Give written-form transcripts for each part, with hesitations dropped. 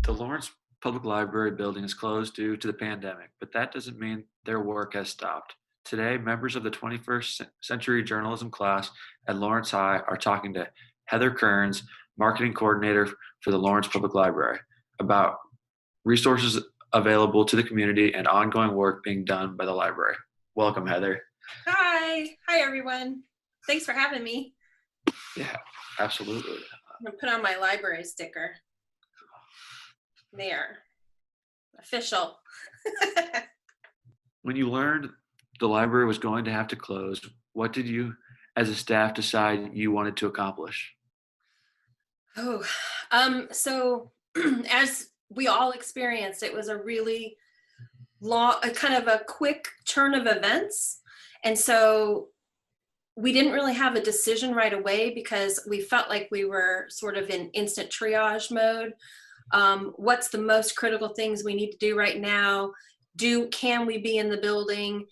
The Lawrence Public Library building is closed due to the pandemic, but that doesn't mean their work has stopped. Today, members of the 21st century journalism class at Lawrence High are talking to Heather Kearns, marketing coordinator for the Lawrence Public Library, about resources available to the community and ongoing work being done by the library. Welcome, Heather. Hi everyone. Thanks for having me. Yeah, absolutely. I'm gonna put on my library sticker. There, official. When you learned the library was going to have to close, what did you, as a staff, decide you wanted to accomplish? So as we all experienced, it was a really long, a kind of a quick turn of events. And so we didn't really have a decision right away because we felt like we were sort of in instant triage mode. What's the most critical things we need to do right now? Can we be in the building?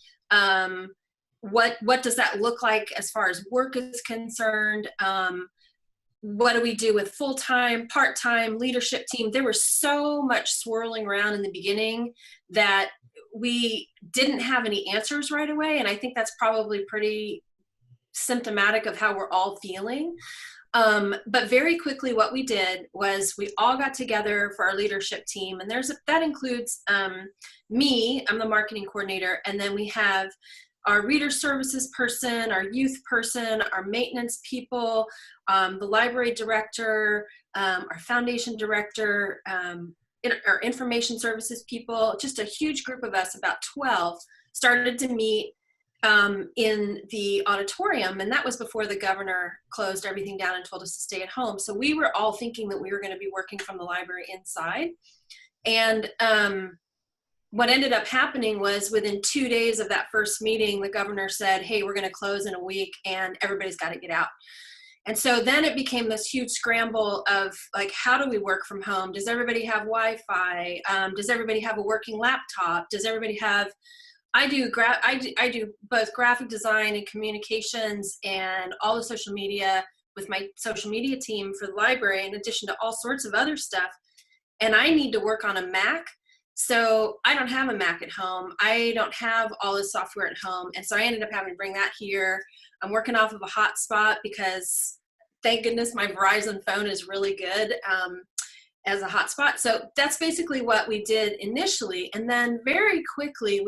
What does that look like as far as work is concerned? What do we do with full-time, part-time, leadership team? There was so much swirling around in the beginning that we didn't have any answers right away. And I think that's probably pretty symptomatic of how we're all feeling. But very quickly what we did was we all got together for our leadership team, and that includes me, I'm the marketing coordinator, and then we have our reader services person, our youth person, our maintenance people, the library director, our foundation director, our information services people. Just a huge group of us, about 12, started to meet in the auditorium, and that was before the governor closed everything down and told us to stay at home. So we were all thinking that we were going to be working from the library inside. And what ended up happening was within 2 days of that first meeting, the governor said, hey, we're going to close in a week and everybody's got to get out. And so then it became this huge scramble of like, how do we work from home? Does everybody have Wi-Fi? Does everybody have a working laptop? Does everybody have I do both graphic design and communications and all the social media with my social media team for the library, in addition to all sorts of other stuff. And I need to work on a Mac. So I don't have a Mac at home. I don't have all this software at home. And so I ended up having to bring that here. I'm working off of a hotspot because thank goodness my Verizon phone is really good as a hotspot. So that's basically what we did initially. And then very quickly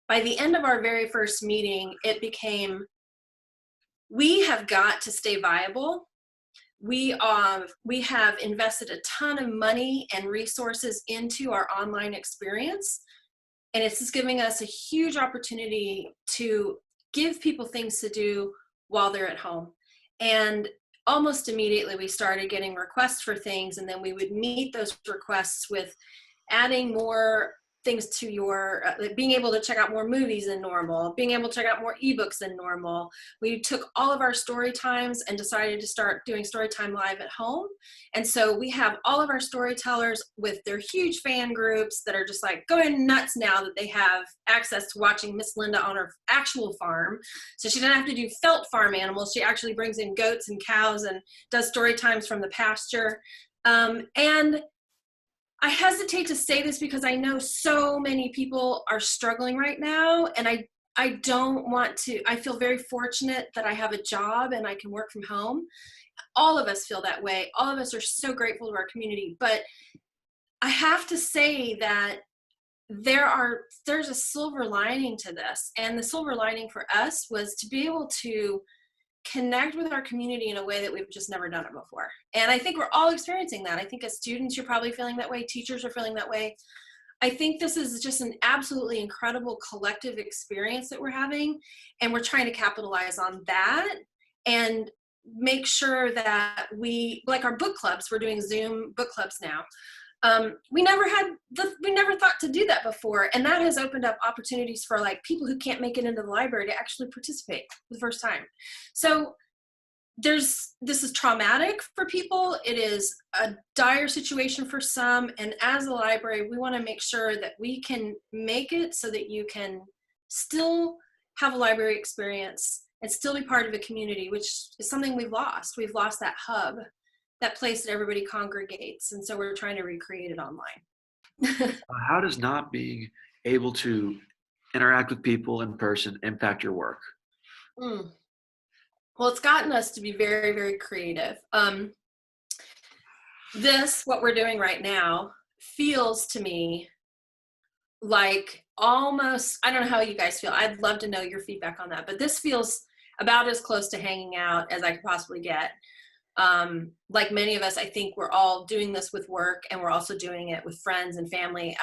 by the end of our very first meeting, it became, we have got to stay viable. We have invested a ton of money and resources into our online experience. And it's just giving us a huge opportunity to give people things to do while they're at home. And almost immediately we started getting requests for things, and then we would meet those requests with adding more things to your, being able to check out more movies than normal, being able to check out more ebooks than normal. We took all of our story times and decided to start doing story time live at home. And so we have all of our storytellers with their huge fan groups that are just like going nuts now that they have access to watching Miss Linda on her actual farm. So she doesn't have to do felt farm animals. She actually brings in goats and cows and does story times from the pasture. And I hesitate to say this because I know so many people are struggling right now, and I don't want to, I feel very fortunate that I have a job and I can work from home. All of us feel that way. All of us are so grateful to our community, but I have to say that there's a silver lining to this. And the silver lining for us was to be able to connect with our community in a way that we've just never done it before. And I think we're all experiencing that. I think as students, you're probably feeling that way. Teachers are feeling that way. I think this is just an absolutely incredible collective experience that we're having. And we're trying to capitalize on that and make sure that like our book clubs, we're doing Zoom book clubs now. We never thought to do that before. And that has opened up opportunities for like people who can't make it into the library to actually participate for the first time. So this is traumatic for people. It is a dire situation for some. And as a library, we want to make sure that we can make it so that you can still have a library experience and still be part of a community, which is something we've lost. We've lost that hub. that place that everybody congregates. And so we're trying to recreate it online. How does not being able to interact with people in person impact your work? Mm. Well, it's gotten us to be very, very creative. What we're doing right now, feels to me like almost, I don't know how you guys feel. I'd love to know your feedback on that, but this feels about as close to hanging out as I could possibly get. Like many of us, I think we're all doing this with work, and we're also doing it with friends and family.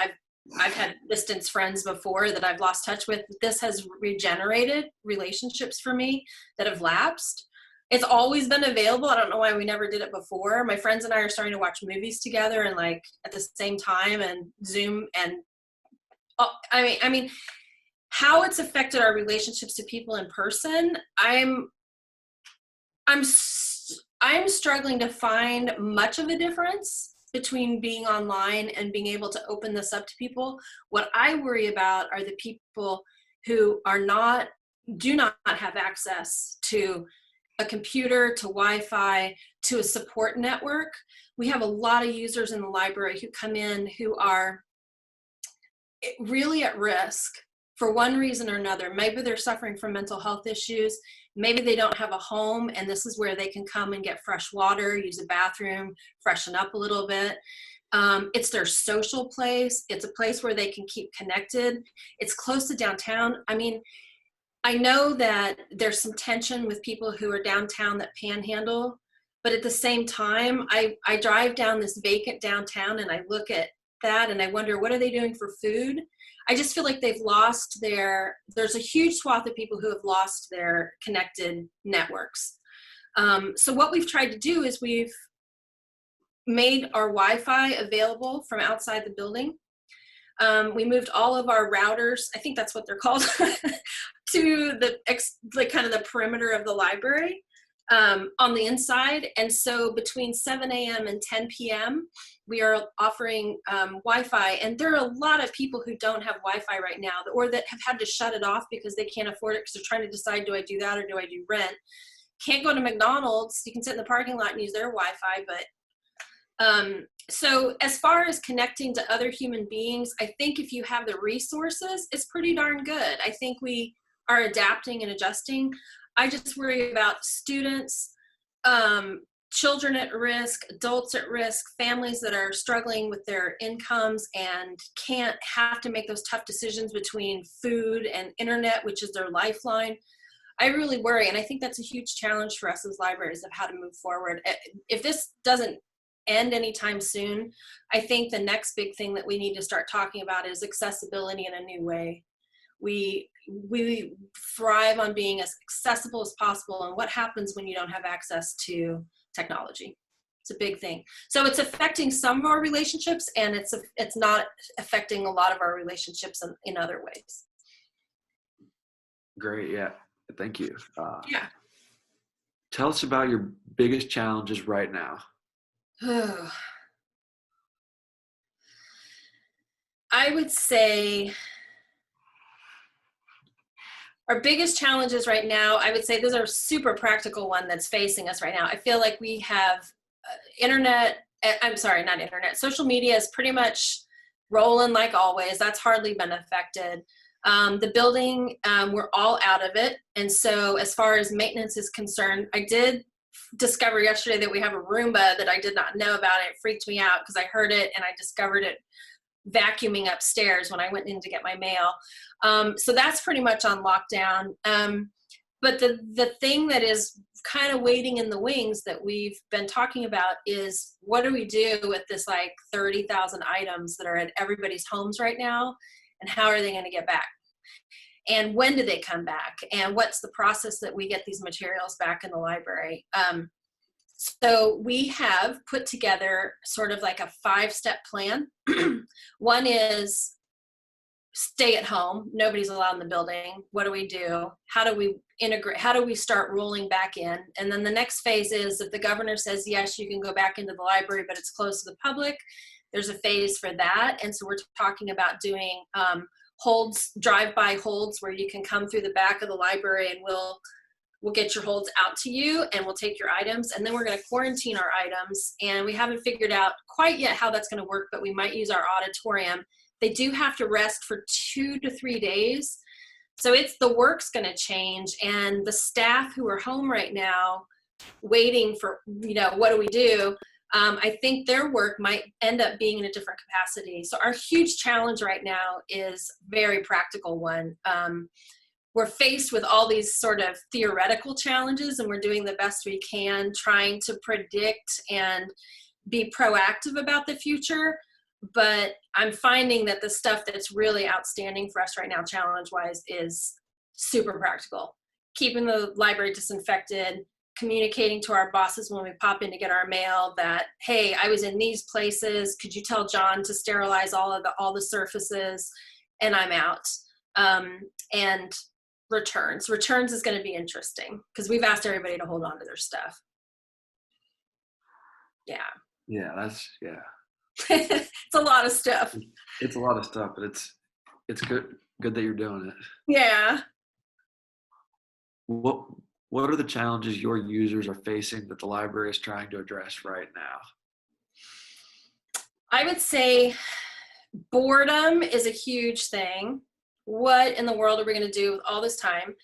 I've had distance friends before that I've lost touch with. This has regenerated relationships for me that have lapsed. It's always been available. I don't know why we never did it before. My friends and I are starting to watch movies together and like at the same time, and Zoom, and I mean, how it's affected our relationships to people in person. I'm struggling to find much of a difference between being online and being able to open this up to people. What I worry about are the people who do not have access to a computer, to Wi-Fi, to a support network. We have a lot of users in the library who come in who are really at risk for one reason or another. Maybe they're suffering from mental health issues. Maybe they don't have a home, and this is where they can come and get fresh water, use a bathroom, freshen up a little bit. It's their social place. It's a place where they can keep connected. It's close to downtown. I mean, I know that there's some tension with people who are downtown that panhandle, but at the same time, I drive down this vacant downtown and I look at that and I wonder, what are they doing for food? I just feel like there's a huge swath of people who have lost their connected networks. So what we've tried to do is we've made our Wi-Fi available from outside the building. We moved all of our routers, I think that's what they're called, to the kind of the perimeter of the library on the inside. And so between 7 a.m. and 10 p.m., we are offering Wi-Fi. And there are a lot of people who don't have Wi-Fi right now, or that have had to shut it off because they can't afford it, because they're trying to decide, do I do that or do I do rent? Can't go to McDonald's. You can sit in the parking lot and use their Wi-Fi, but so as far as connecting to other human beings, I think if you have the resources, it's pretty darn good. I think we are adapting and adjusting. I just worry about students, children at risk, adults at risk, families that are struggling with their incomes and have to make those tough decisions between food and internet, which is their lifeline. I really worry, and I think that's a huge challenge for us as libraries of how to move forward. If this doesn't end anytime soon, I think the next big thing that we need to start talking about is accessibility in a new way. We thrive on being as accessible as possible, and what happens when you don't have access to technology? It's a big thing. So it's affecting some of our relationships, and it's not affecting a lot of our relationships in other ways. Great, yeah, thank you. Yeah. Tell us about your biggest challenges right now. I would say our biggest challenges right now, I would say those are a super practical one that's facing us right now. I feel like we have social media is pretty much rolling like always. That's hardly been affected. The building, we're all out of it. And so as far as maintenance is concerned, I did discover yesterday that we have a Roomba that I did not know about. It freaked me out because I heard it and I discovered it vacuuming upstairs when I went in to get my mail. So that's pretty much on lockdown. But the thing that is kind of waiting in the wings that we've been talking about is, what do we do with this like 30,000 items that are at everybody's homes right now, and how are they going to get back? And when do they come back? And what's the process that we get these materials back in the library? So we have put together sort of like a 5-step plan. One is stay at home. Nobody's allowed in the building. What do we do? How do we integrate? How do we start rolling back in? And then the next phase is, if the governor says, yes, you can go back into the library, but it's closed to the public, there's a phase for that. And so we're talking about doing drive-by holds, where you can come through the back of the library and we'll get your holds out to you and we'll take your items, and then we're going to quarantine our items. And we haven't figured out quite yet how that's going to work, but we might use our auditorium. They do have to rest for 2 to 3 days. So the work's going to change, and the staff who are home right now waiting for, what do we do? I think their work might end up being in a different capacity. So our huge challenge right now is a very practical one. We're faced with all these sort of theoretical challenges, and we're doing the best we can trying to predict and be proactive about the future. But I'm finding that the stuff that's really outstanding for us right now, challenge-wise, is super practical. Keeping the library disinfected, communicating to our bosses when we pop in to get our mail that, hey, I was in these places. Could you tell John to sterilize all the surfaces? And I'm out. And returns is going to be interesting because we've asked everybody to hold on to their stuff. Yeah. It's a lot of stuff. It's a lot of stuff, but it's good that you're doing it. Yeah. What are the challenges your users are facing that the library is trying to address right now? I would say boredom is a huge thing. What in the world are we going to do with all this time?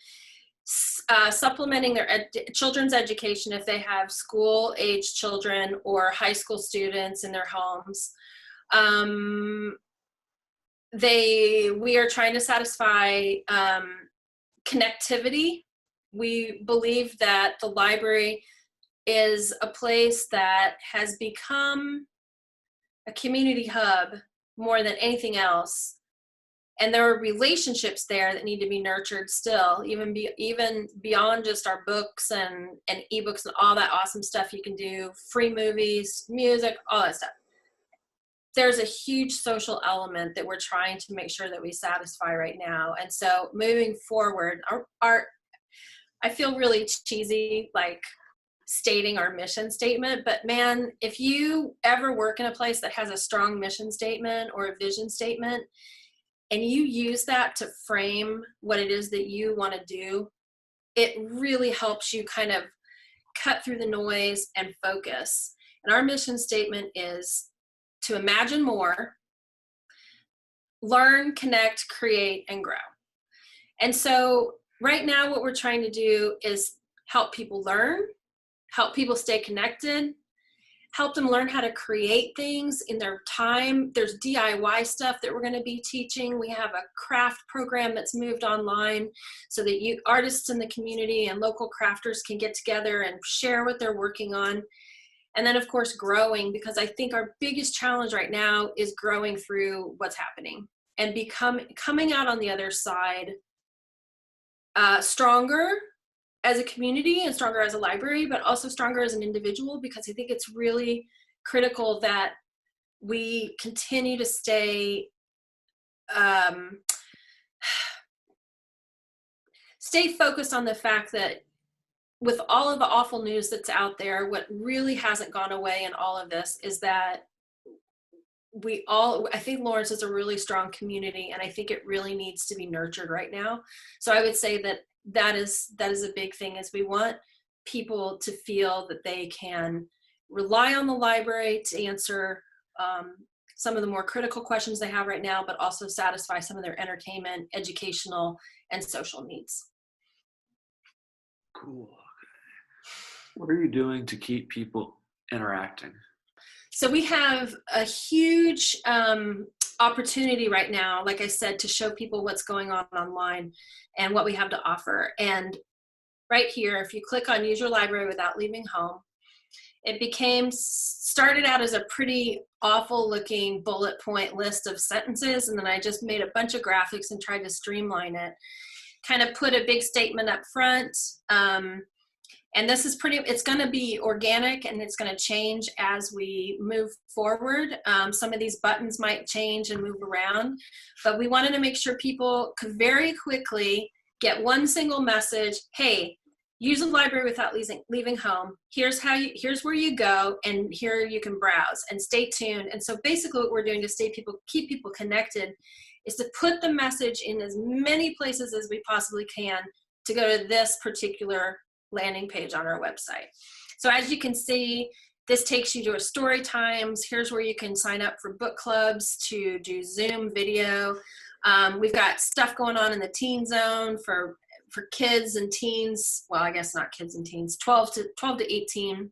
Supplementing their children's education if they have school-age children or high school students in their homes. We are trying to satisfy connectivity. We believe that the library is a place that has become a community hub more than anything else. And there are relationships there that need to be nurtured still, even beyond just our books and ebooks and all that awesome stuff you can do, free movies, music, all that stuff. There's a huge social element that we're trying to make sure that we satisfy right now. And so moving forward, I feel really cheesy, like stating our mission statement, but man, if you ever work in a place that has a strong mission statement or a vision statement, and you use that to frame what it is that you want to do, it really helps you kind of cut through the noise and focus. And our mission statement is to imagine more, learn, connect, create, and grow. And so right now what we're trying to do is help people learn, help people stay connected, help them learn how to create things in their time. There's DIY stuff that we're going to be teaching. We have a craft program that's moved online so that artists in the community and local crafters can get together and share what they're working on. And then, of course, growing, because I think our biggest challenge right now is growing through what's happening and coming out on the other side stronger as a community and stronger as a library, but also stronger as an individual, because I think it's really critical that we continue to stay focused on the fact that with all of the awful news that's out there, what really hasn't gone away in all of this is that I think Lawrence is a really strong community, and I think it really needs to be nurtured right now. So I would say that is a big thing, is we want people to feel that they can rely on the library to answer some of the more critical questions they have right now, but also satisfy some of their entertainment, educational, and social needs. Cool. What are you doing to keep people interacting? So we have a huge opportunity right now, like I said, to show people what's going on online and what we have to offer. And right here, if you click on Use Your Library Without Leaving Home, it started out as a pretty awful looking bullet point list of sentences, and then I just made a bunch of graphics and tried to streamline it. Kind of put a big statement up front. And this is it's going to be organic, and it's going to change as we move forward. Some of these buttons might change and move around, but we wanted to make sure people could very quickly get one single message. Hey, use the library without leaving home. Here's where you go, and here you can browse, and stay tuned. And so basically what we're doing to keep people connected is to put the message in as many places as we possibly can to go to this particular landing page on our website. So as you can see, this takes you to a story times. Here's where you can sign up for book clubs, to do Zoom video. We've got stuff going on in the teen zone for kids and teens. Well, I guess not kids and teens, 12 to 18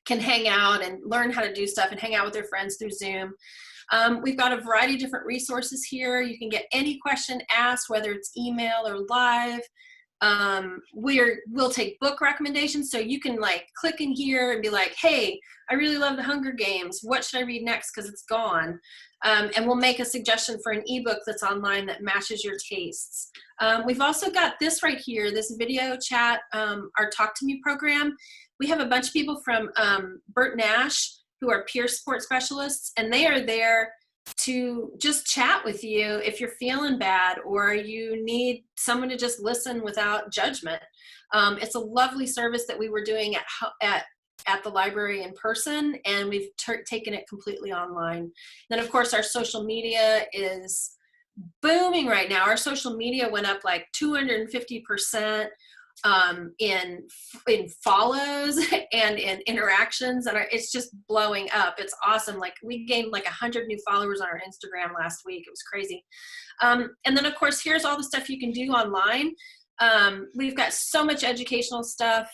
can hang out and learn how to do stuff and hang out with their friends through Zoom. We've got a variety of different resources here. You can get any question asked, whether it's email or live. We'll take book recommendations, so you can like click in here and be like, hey, I really love the Hunger Games. What should I read next because it's gone? And we'll make a suggestion for an ebook that's online that matches your tastes. We've also got this right here, this video chat, our Talk to Me program. We have a bunch of people from Burt Nash who are peer support specialists, and they are there to just chat with you if you're feeling bad or you need someone to just listen without judgment. It's a lovely service that we were doing at the library in person, and we've taken it completely online. Then of course our social media is booming right now. Our social media went up like 250% in follows and in interactions, and it's just blowing up. It's awesome. Like we gained like 100 new followers on our Instagram last week. It was crazy. And then of course, here's all the stuff you can do online. We've got so much educational stuff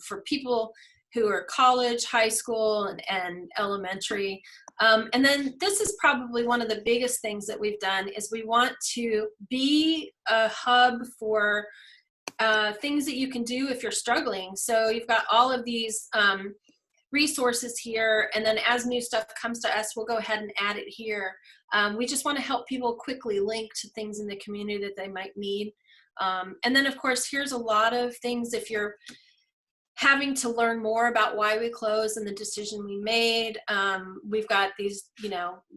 for people who are college, high school, and elementary. And then this is probably one of the biggest things that we've done is we want to be a hub for things that you can do if you're struggling. So you've got all of these resources here, and then as new stuff comes to us, we'll go ahead and add it here. We just want to help people quickly link to things in the community that they might need. And then of course, here's a lot of things if you're having to learn more about why we closed and the decision we made. We've got these,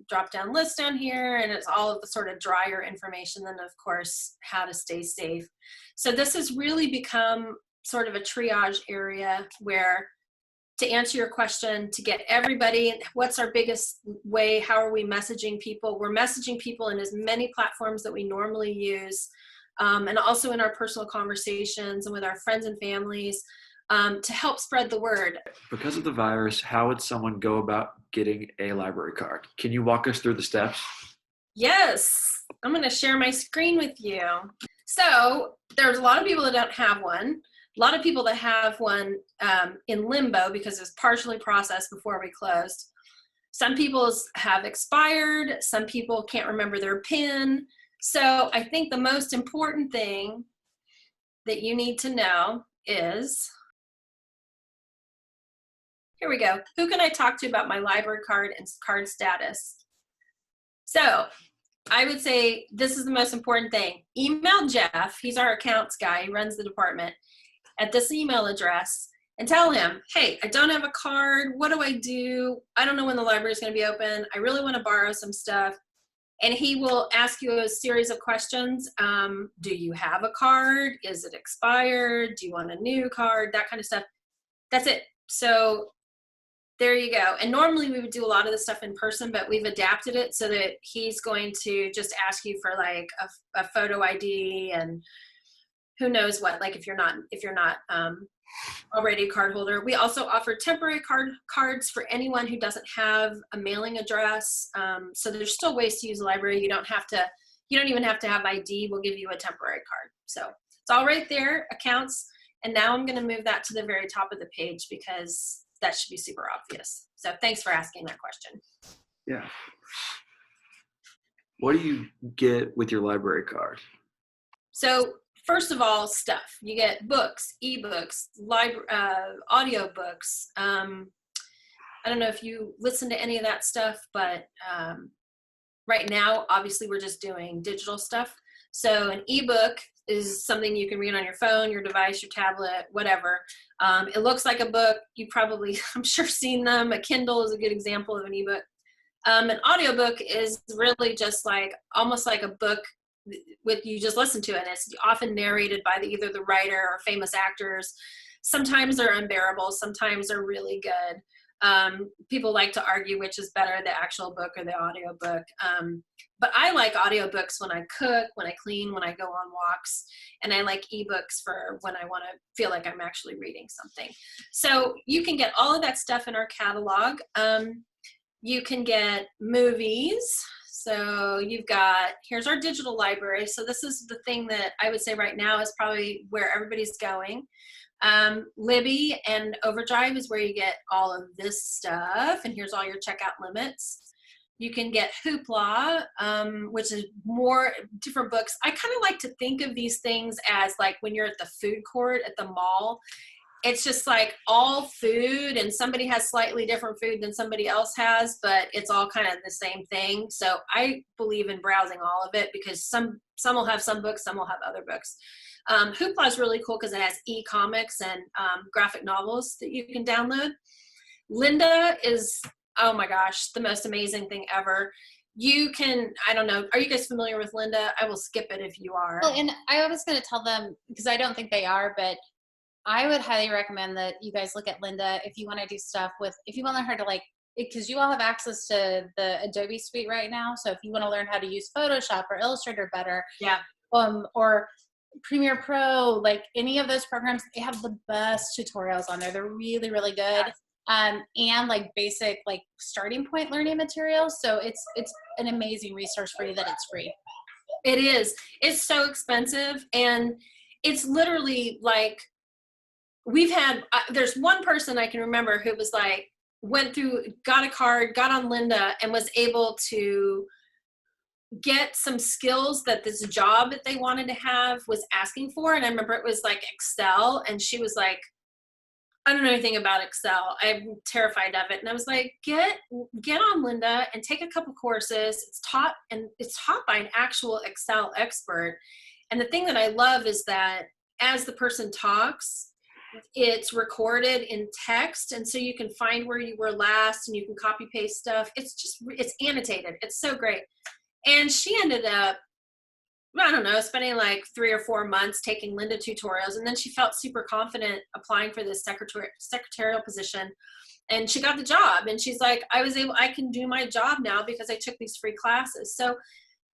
drop down lists down here, and it's all of the sort of drier information, then of course, how to stay safe. So this has really become sort of a triage area where, to answer your question, to get everybody, what's our biggest way, how are we messaging people? We're messaging people in as many platforms that we normally use, and also in our personal conversations and with our friends and families, to help spread the word. Because of the virus, how would someone go about getting a library card? Can you walk us through the steps? Yes, I'm going to share my screen with you. So there's a lot of people that don't have one. A lot of people that have one in limbo because it was partially processed before we closed. Some people's have expired. Some people can't remember their PIN. So I think the most important thing that you need to know is, here we go. Who can I talk to about my library card and card status? So I would say this is the most important thing. Email Jeff, he's our accounts guy, he runs the department, at this email address and tell him, hey, I don't have a card. What do I do? I don't know when the library is going to be open. I really want to borrow some stuff. And he will ask you a series of questions. Do you have a card? Is it expired? Do you want a new card? That kind of stuff. That's it. So there you go. And normally we would do a lot of this stuff in person, but we've adapted it so that he's going to just ask you for like a photo ID and who knows what, like if you're not already a card holder. We also offer temporary cards for anyone who doesn't have a mailing address. So there's still ways to use the library. You don't even have to have ID. We'll give you a temporary card. So it's all right there, accounts. And now I'm going to move that to the very top of the page because that should be super obvious. So thanks for asking that question. Yeah. What do you get with your library card? So first of all, stuff. You get books, ebooks, audio books. I don't know if you listen to any of that stuff, but right now, obviously, we're just doing digital stuff. So an ebook is something you can read on your phone, your device, your tablet, whatever. It looks like a book. You probably, I'm sure, seen them. A Kindle is a good example of an ebook. An audiobook is really just like, almost like a book with you just listen to it. And it's often narrated by either the writer or famous actors. Sometimes they're unbearable. Sometimes they're really good. People like to argue which is better, the actual book or the audio book. But I like audiobooks when I cook, when I clean, when I go on walks, and I like ebooks for when I want to feel like I'm actually reading something. So you can get all of that stuff in our catalog. You can get movies. So you've got, here's our digital library. So this is the thing that I would say right now is probably where everybody's going. Libby and Overdrive is where you get all of this stuff. And here's all your checkout limits. You can get Hoopla, which is more different books. I kind of like to think of these things as like when you're at the food court at the mall. It's just like all food, and somebody has slightly different food than somebody else has, but it's all kind of the same thing. So I believe in browsing all of it because some will have some books, some will have other books. Hoopla is really cool because it has e-comics and graphic novels that you can download. Lynda is, oh my gosh, the most amazing thing ever. You can, I don't know, are you guys familiar with Lynda? I will skip it if you are. Well, and I was going to tell them, because I don't think they are, but I would highly recommend that you guys look at Lynda if you want to do stuff with, if you want to learn how to like, because you all have access to the Adobe suite right now. So if you want to learn how to use Photoshop or Illustrator better, yeah, or Premiere Pro, like any of those programs, they have the best tutorials on there. They're really, really good. And like basic, like starting point learning materials. So it's an amazing resource for you that it's free. It is. It's so expensive, and it's literally like, we've had, there's one person I can remember who was like, went through, got a card, got on Lynda, and was able to get some skills that this job that they wanted to have was asking for. And I remember it was like Excel, and she was like, I don't know anything about Excel. I'm terrified of it. And I was like, get on Lynda and take a couple courses. It's taught by an actual Excel expert. And the thing that I love is that as the person talks, it's recorded in text, and so you can find where you were last and you can copy paste stuff. It's annotated. It's so great. And she ended up, I don't know, spending like 3 or 4 months taking Lynda tutorials, and then she felt super confident applying for this secretarial position, and she got the job. And she's like, I can do my job now because I took these free classes. So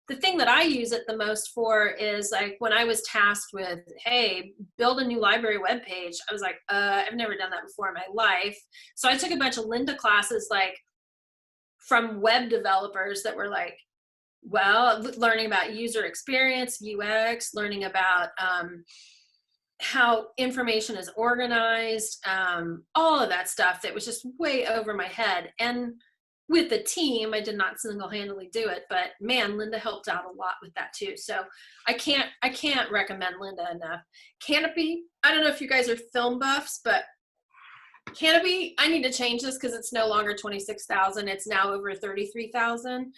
the thing that I use it the most for is like when I was tasked with, hey, build a new library webpage, I was like, I've never done that before in my life. So I took a bunch of Lynda classes, like from web developers that were like, well, learning about user experience, UX, learning about how information is organized, all of that stuff that was just way over my head. And with the team, I did not single-handedly do it, but man, Lynda helped out a lot with that too. So I can't recommend Lynda enough. Canopy, I don't know if you guys are film buffs, but Canopy, I need to change this because it's no longer 26,000. It's now over 33,000.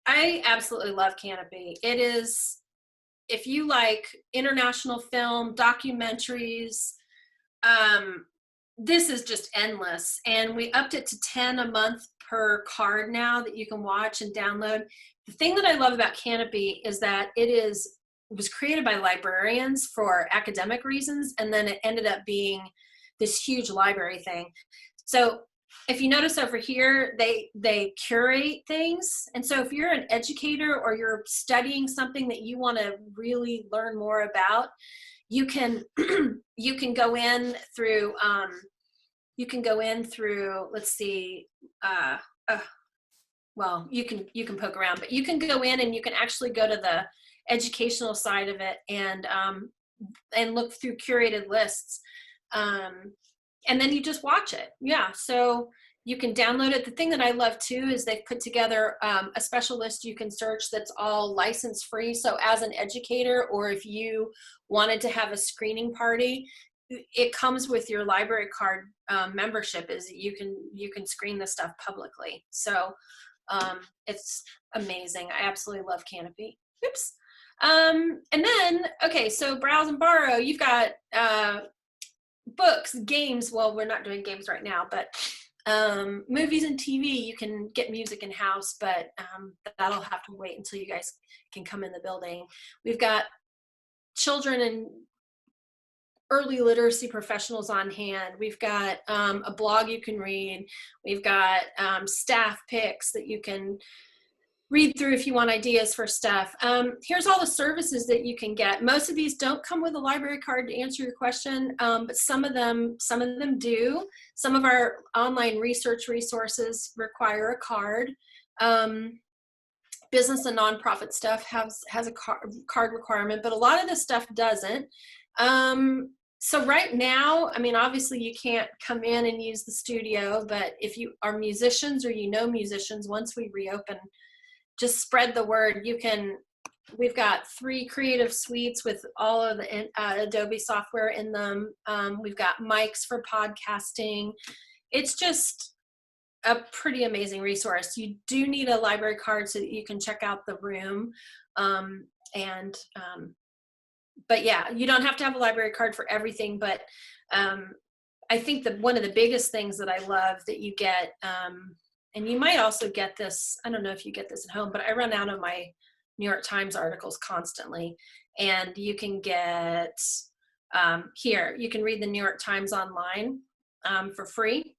I absolutely love Canopy. It is, if you like international film, documentaries, this is just endless. And we upped it to 10 a month per card now that you can watch and download. The thing that I love about Canopy is that it was created by librarians for academic reasons, and then it ended up being this huge library thing. So if you notice over here, they curate things. And so if you're an educator or you're studying something that you want to really learn more about, you can you can go in through let's see, well, you can poke around, but you can go in and you can actually go to the educational side of it and look through curated lists, and then you just watch it. Yeah, so you can download it. The thing that I love too is they've put together a special list you can search that's all license free. So as an educator, or if you wanted to have a screening party, it comes with your library card membership, is you can screen this stuff publicly. So it's amazing. I absolutely love Canopy. Oops. And then, okay, so browse and borrow. You've got books, games. Well, we're not doing games right now, but movies and TV. You can get music in-house, but that'll have to wait until you guys can come in the building. We've got children and early literacy professionals on hand. We've got a blog you can read. We've got staff picks that you can read through if you want ideas for stuff. Here's all the services that you can get. Most of these don't come with a library card to answer your question, but some of them do. Some of our online research resources require a card. Business and nonprofit stuff has a card requirement, but a lot of this stuff doesn't. So right now, I mean, obviously you can't come in and use the studio, but if you are musicians or you know musicians, once we reopen, just spread the word. We've got 3 creative suites with all of the Adobe software in them. We've got mics for podcasting. It's just a pretty amazing resource. You do need a library card so that you can check out the room. But yeah, you don't have to have a library card for everything, but I think that one of the biggest things that I love that you get, and you might also get this, I don't know if you get this at home, but I run out of my New York Times articles constantly, and you can get, here, you can read the New York Times online for free.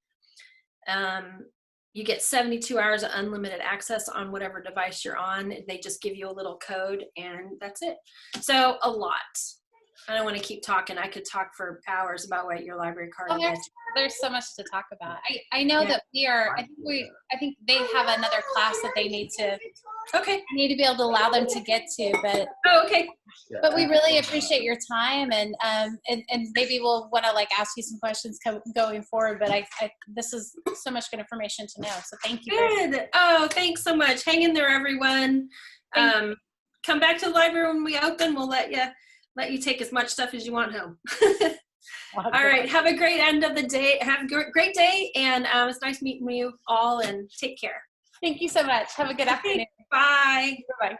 You get 72 hours of unlimited access on whatever device you're on. They just give you a little code and that's it. So a lot. I don't want to keep talking. I could talk for hours about what your library card is. There's so much to talk about. I know that I think they have another class that they need to be able to allow them to get to, but okay. But we really appreciate your time, and maybe we'll want to like ask you some questions going forward, but this is so much good information to know, so thank you. Good. Oh, thanks so much. Hang in there, everyone. Come back to the library when we open. We'll let you take as much stuff as you want home. All right. Have a great end of the day. Have a great day. And it's nice meeting you all, and take care. Thank you so much. Have a good afternoon. Bye. Bye-bye.